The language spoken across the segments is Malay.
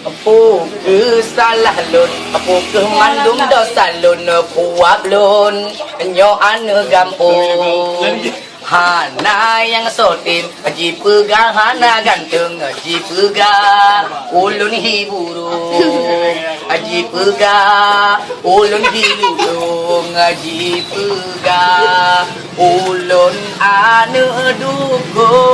Apa ke salah lun, apa ke mandum dosa lun, puap lun nyo ane gampung. Hana yang sotim, haji pegang hana ganteng, haji pegang ulun hiburung, haji pegang ulun hiburung, haji pegang ulun ane dukun.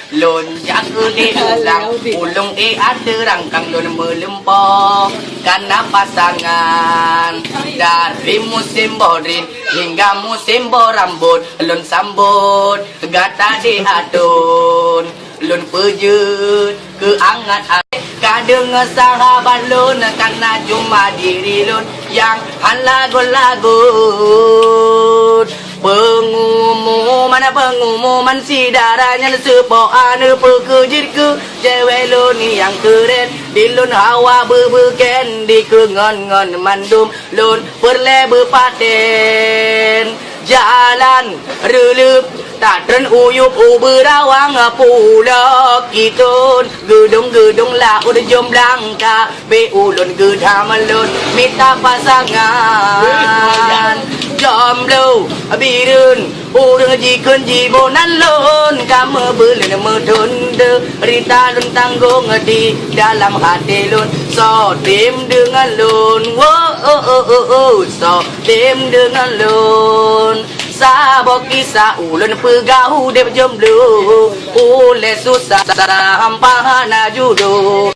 Lon jaga di ulang ulung ada rangkang lon melempar karena pasangan dari musim borin hingga musim borambut lon sambut gata di adun lon pejut ke angat kadang sahabat lon karena cuma diri lon yang lagu-lagu pengumuman si darahnya sepoan pekejir ke cewek lon yang keren di lon hawa bebeken di kengon-ngon mandum lon perle bepaten jalan relup tak tren uyup berawang pula kitun gedung-gedung laut jom langkah be ulun gedam lun minta pasangan jomblo birun urang jikun jibonan lun kamu belum medunde rita lun tanggung di dalam hati lun so tim dengan lun so tim dengan lun sabok kisah ulun pegau dep jomblo oleh susah sampah na judo